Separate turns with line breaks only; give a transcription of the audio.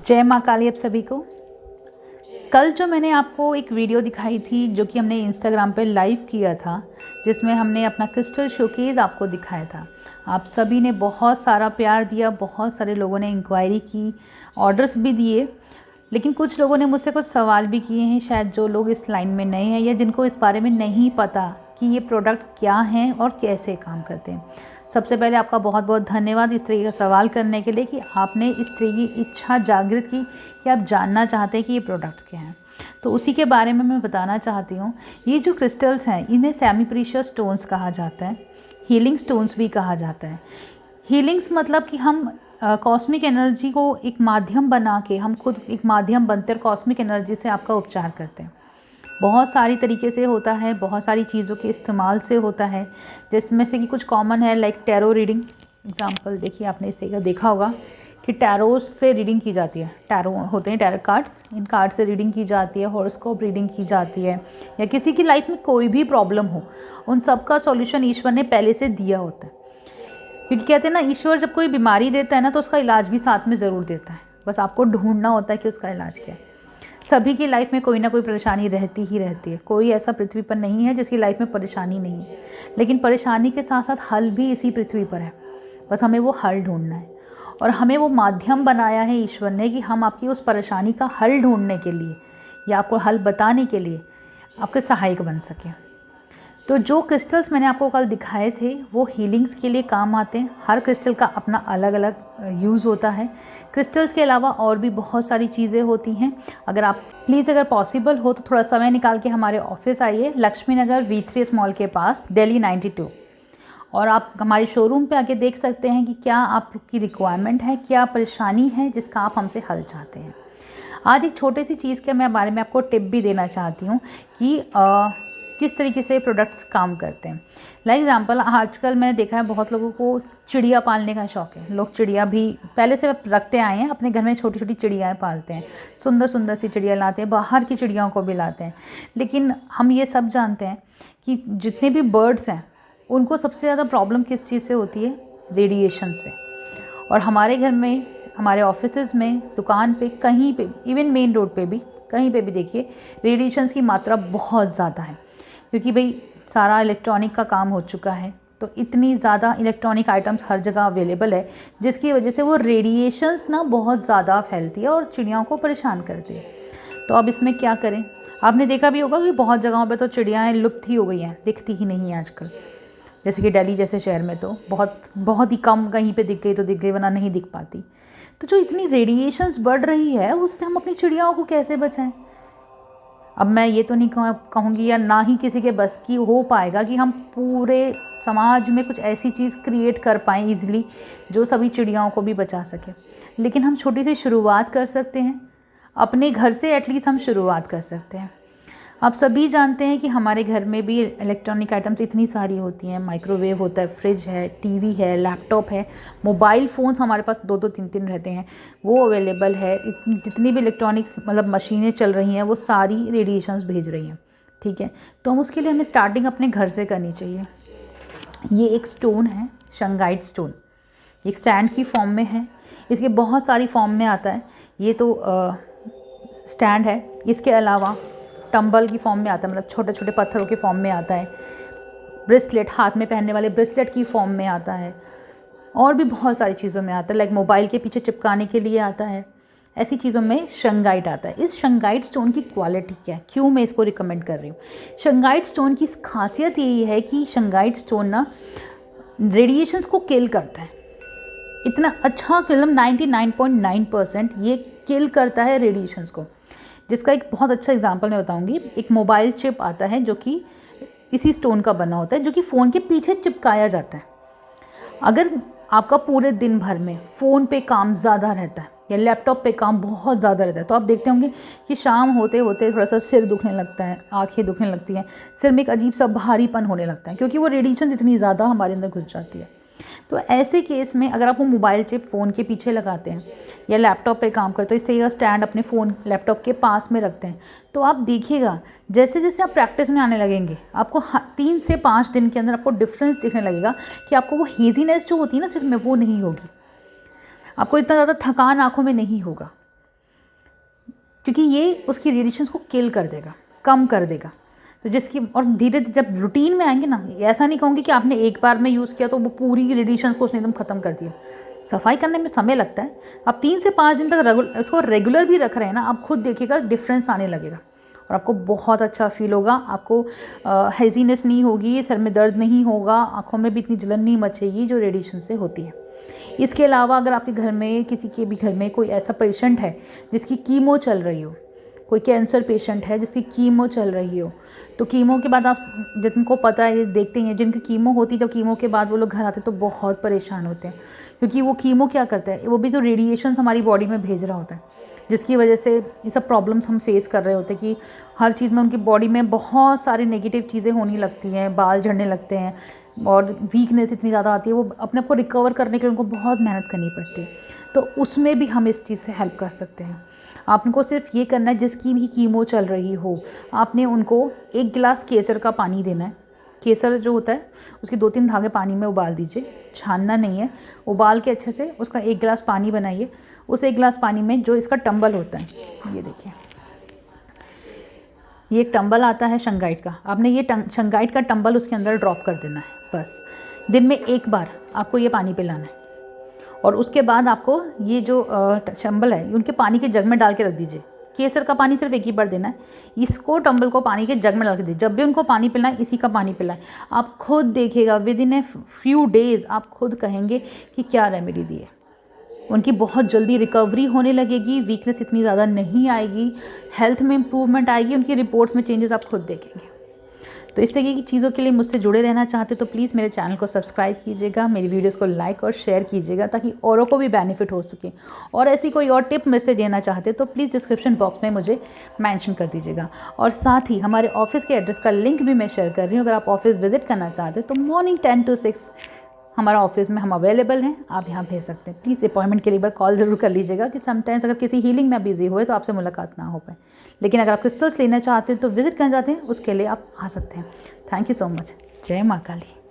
जय माँ काली आप सभी को। कल जो मैंने आपको एक वीडियो दिखाई थी जो कि हमने इंस्टाग्राम पे लाइव किया था, जिसमें हमने अपना क्रिस्टल शोकेस आपको दिखाया था। आप सभी ने बहुत सारा प्यार दिया, बहुत सारे लोगों ने इंक्वायरी की, ऑर्डर्स भी दिए, लेकिन कुछ लोगों ने मुझसे कुछ सवाल भी किए हैं, शायद जो लोग इस लाइन में नए हैं या जिनको इस बारे में नहीं पता कि ये प्रोडक्ट क्या हैं और कैसे काम करते हैं। सबसे पहले आपका बहुत बहुत धन्यवाद इस तरीके का सवाल करने के लिए कि आपने इस तरह की इच्छा जागृत की कि आप जानना चाहते हैं कि ये प्रोडक्ट्स क्या हैं। तो उसी के बारे में मैं बताना चाहती हूँ। ये जो क्रिस्टल्स हैं इन्हें सेमी प्रीशियस स्टोन्स कहा जाता है, हीलिंग स्टोन्स भी कहा जाता है। हीलिंग्स मतलब कि हम कॉस्मिक एनर्जी को एक माध्यम बना के, हम खुद एक माध्यम बनते हैं, कॉस्मिक एनर्जी से आपका उपचार करते हैं। बहुत सारी तरीके से होता है, बहुत सारी चीज़ों के इस्तेमाल से होता है, जिसमें से कि कुछ कॉमन है लाइक टैरो रीडिंग। एग्जांपल देखिए, आपने इसे देखा होगा कि टैरो से रीडिंग की जाती है। टैरो होते हैं टैरो कार्ड्स, इन कार्ड से रीडिंग की जाती है, हॉरोस्कोप रीडिंग की जाती है, या किसी की लाइफ में कोई भी प्रॉब्लम हो उन सब का सॉल्यूशन ईश्वर ने पहले से दिया होता है। क्योंकि कहते हैं ना, ईश्वर जब कोई बीमारी देता है ना तो उसका इलाज भी साथ में ज़रूर देता है, बस आपको ढूंढना होता है कि उसका इलाज क्या है। सभी की लाइफ में कोई ना कोई परेशानी रहती ही रहती है, कोई ऐसा पृथ्वी पर नहीं है जिसकी लाइफ में परेशानी नहीं है, लेकिन परेशानी के साथ साथ हल भी इसी पृथ्वी पर है, बस हमें वो हल ढूंढना है। और हमें वो माध्यम बनाया है ईश्वर ने कि हम आपकी उस परेशानी का हल ढूंढने के लिए या आपको हल बताने के लिए आपके सहायक बन सकें। तो जो क्रिस्टल्स मैंने आपको कल दिखाए थे वो हीलिंग्स के लिए काम आते हैं। हर क्रिस्टल का अपना अलग अलग यूज़ होता है। क्रिस्टल्स के अलावा और भी बहुत सारी चीज़ें होती हैं। अगर आप प्लीज़ अगर पॉसिबल हो तो थोड़ा समय निकाल के हमारे ऑफिस आइए, लक्ष्मी नगर V3 मॉल के पास, दिल्ली 92, और आप हमारे शोरूम पे आके देख सकते हैं कि क्या आपकी रिक्वायरमेंट है, क्या परेशानी है जिसका आप हमसे हल चाहते हैं। आज एक छोटी सी चीज़ के मैं बारे में आपको टिप भी देना चाहती हूँ कि किस तरीके से प्रोडक्ट्स काम करते हैं। लाइक एग्जांपल, आजकल मैंने देखा है बहुत लोगों को चिड़िया पालने का शौक़ है। लोग चिड़िया भी पहले से रखते आए हैं, अपने घर में छोटी छोटी चिड़ियाँ पालते हैं, सुंदर सुंदर सी चिड़िया लाते हैं, बाहर की चिड़ियाओं को भी लाते हैं। लेकिन हम ये सब जानते हैं कि जितने भी बर्ड्स हैं उनको सबसे ज़्यादा प्रॉब्लम किस चीज़ से होती है? रेडिएशन से। और हमारे घर में, हमारे ऑफिसेज़ में, दुकान पे, कहीं पे, इवन मेन रोड पे भी, कहीं पे भी देखिए रेडिएशंस की मात्रा बहुत ज़्यादा है। क्योंकि भाई सारा इलेक्ट्रॉनिक का काम हो चुका है, तो इतनी ज़्यादा इलेक्ट्रॉनिक आइटम्स हर जगह अवेलेबल है, जिसकी वजह से वो रेडिएशंस ना बहुत ज़्यादा फैलती है और चिड़ियाओं को परेशान करती है। तो अब इसमें क्या करें? आपने देखा भी होगा कि बहुत जगहों पे तो चिड़ियाएँ लुप्त ही हो गई हैं, दिखती ही नहीं हैं आजकल। जैसे कि दिल्ली जैसे शहर में तो बहुत ही कम, कहीं पे दिख गई तो दिख गई, वरना नहीं दिख पाती। तो जो इतनी रेडिएशंस बढ़ रही है उससे हम अपनी चिड़ियाओं को कैसे बचाएं? अब मैं ये तो नहीं कहूँगी या ना ही किसी के बस की हो पाएगा कि हम पूरे समाज में कुछ ऐसी चीज़ क्रिएट कर पाएँ ईज़िली जो सभी चिड़ियाओं को भी बचा सके, लेकिन हम छोटी सी शुरुआत कर सकते हैं। अपने घर से एटलीस्ट हम शुरुआत कर सकते हैं। आप सभी जानते हैं कि हमारे घर में भी इलेक्ट्रॉनिक आइटम्स इतनी सारी होती हैं। माइक्रोवेव होता है, फ्रिज है, टीवी है, लैपटॉप है, मोबाइल फ़ोन्स हमारे पास 2-2 3-3 रहते हैं, वो अवेलेबल है। जितनी भी इलेक्ट्रॉनिक्स मतलब मशीनें चल रही हैं वो सारी रेडिएशंस भेज रही हैं, ठीक है। तो हम उसके लिए हमें स्टार्टिंग अपने घर से करनी चाहिए। ये एक स्टोन है, शंगाइट स्टोन, एक स्टैंड की फॉर्म में है, इसके बहुत सारी फॉर्म में आता है। ये तो स्टैंड है, इसके अलावा टंबल की फॉर्म में आता है, मतलब छोटे छोटे पत्थरों के फॉर्म में आता है। ब्रेसलेट, हाथ में पहनने वाले ब्रेसलेट की फॉर्म में आता है, और भी बहुत सारी चीज़ों में आता है, लाइक मोबाइल के पीछे चिपकाने के लिए आता है। ऐसी चीज़ों में शंगाइट आता है। इस शंगाइट स्टोन की क्वालिटी क्या है, क्यों मैं इसको रिकमेंड कर रही हूँ? शंगाइट स्टोन की खासियत यही है कि शंगाइट स्टोन ना रेडिएशंस को किल करता है। इतना अच्छा, मतलब 99.9% ये किल करता है रेडिएशंस को। जिसका एक बहुत अच्छा एग्जांपल मैं बताऊंगी। एक मोबाइल चिप आता है जो कि इसी स्टोन का बना होता है, जो कि फ़ोन के पीछे चिपकाया जाता है। अगर आपका पूरे दिन भर में फ़ोन पे काम ज़्यादा रहता है या लैपटॉप पे काम बहुत ज़्यादा रहता है, तो आप देखते होंगे कि शाम होते होते थोड़ा सा सिर दुखने लगता है, आँखें दुखने लगती हैं, सिर में एक अजीब सा भारीपन होने लगता है, क्योंकि वो रेडिएशन इतनी ज़्यादा हमारे अंदर घुस जाती है। तो ऐसे केस में अगर आप वो मोबाइल चिप फ़ोन के पीछे लगाते हैं या लैपटॉप पे काम करते हो, इससे यह स्टैंड अपने फ़ोन लैपटॉप के पास में रखते हैं, तो आप देखिएगा जैसे जैसे आप प्रैक्टिस में आने लगेंगे, आपको 3 से 5 दिन के अंदर आपको डिफरेंस दिखने लगेगा कि आपको वो हेजीनेस जो होती है ना सिर में, वो नहीं होगी। आपको इतना ज़्यादा थकान आँखों में नहीं होगा। क्योंकि ये उसकी रेडिएशंस को किल कर देगा, कम कर देगा। तो जिसकी और धीरे धीरे जब रूटीन में आएंगे ना, ऐसा नहीं कहूँगी कि आपने एक बार में यूज़ किया तो वो पूरी रेडिएशंस को उसने एकदम ख़त्म कर दिया। सफाई करने में समय लगता है। आप 3 से 5 दिन तक उसको रेगुलर भी रख रहे हैं ना, आप खुद देखिएगा डिफरेंस आने लगेगा और आपको बहुत अच्छा फील होगा। आपको हेजीनेस नहीं होगी, सर में दर्द नहीं होगा, आँखों में भी इतनी जलन नहीं मचेगी जो रेडिएशन से होती है। इसके अलावा अगर आपके घर में, किसी के भी घर में कोई ऐसा पेशेंट है जिसकी कीमो चल रही हो, कोई कैंसर पेशेंट है जिसकी कीमो चल रही हो, तो कीमो के बाद आप, जिनको पता है, ये देखते हैं जिनकी कीमो होती है, जब कीमो के बाद वो लोग घर आते हैं तो बहुत परेशान होते हैं, क्योंकि वो कीमो क्या करता है, वो भी तो रेडिएशन हमारी बॉडी में भेज रहा होता है, जिसकी वजह से ये सब प्रॉब्लम्स हम फेस कर रहे होते हैं कि हर चीज़ में उनकी बॉडी में बहुत सारी नेगेटिव चीज़ें होने लगती हैं, बाल झड़ने लगते हैं और वीकनेस इतनी ज़्यादा आती है, वो अपने आप को रिकवर करने के लिए उनको बहुत मेहनत करनी पड़ती है। तो उसमें भी हम इस चीज़ से हेल्प कर सकते हैं। आपको सिर्फ ये करना है, जिसकी भी कीमो चल रही हो, आपने उनको 1 गिलास केसर का पानी देना है। केसर जो होता है उसके 2-3 धागे पानी में उबाल दीजिए, छानना नहीं है, उबाल के अच्छे से उसका 1 गिलास पानी बनाइए। उस 1 गिलास पानी में जो इसका टंबल होता है, ये देखिए, ये एक टंबल आता है शंगाइट का, आपने ये शंगाइट का टंबल उसके अंदर ड्रॉप कर देना है। बस दिन में 1 बार आपको ये पानी पिलाना है और उसके बाद आपको ये जो टंबल है उनके पानी के जग में डाल के रख दीजिए। केसर का पानी सिर्फ 1 ही बार देना है, इसको टंबल को पानी के जग में डाल के दीजिए। जब भी उनको पानी पिलाना है इसी का पानी पिलाएं। आप खुद देखिएगा with in a few days आप खुद कहेंगे कि क्या रेमेडी दी है। उनकी बहुत जल्दी रिकवरी होने लगेगी, वीकनेस इतनी ज़्यादा नहीं आएगी, हेल्थ में इम्प्रूवमेंट आएगी, उनकी रिपोर्ट्स में चेंजेस आप खुद देखेंगे। तो इस तरीके की चीज़ों के लिए मुझसे जुड़े रहना चाहते तो प्लीज़ मेरे चैनल को सब्सक्राइब कीजिएगा, मेरी वीडियोस को लाइक और शेयर कीजिएगा ताकि औरों को भी बेनिफिट हो सके। और ऐसी कोई और टिप मेरे से देना चाहते तो प्लीज़ डिस्क्रिप्शन बॉक्स में मुझे मेंशन कर दीजिएगा। और साथ ही हमारे ऑफिस के एड्रेस का लिंक भी मैं शेयर कर रही हूँ। अगर आप ऑफिस विजिट करना चाहते तो मॉर्निंग 10 to 6 हमारा ऑफिस में हम अवेलेबल हैं, आप यहाँ भेज सकते हैं। प्लीज़ अपॉइंटमेंट के लिए एक बार कॉल ज़रूर कर लीजिएगा कि समटाइम्स अगर किसी हीलिंग में बिजी हुए तो आपसे मुलाकात ना हो पाए। लेकिन अगर आप क्रिस्टल्स लेना चाहते हैं तो विजिट करना चाहते हैं, उसके लिए आप आ सकते हैं। Thank you so much. जय माँ काली।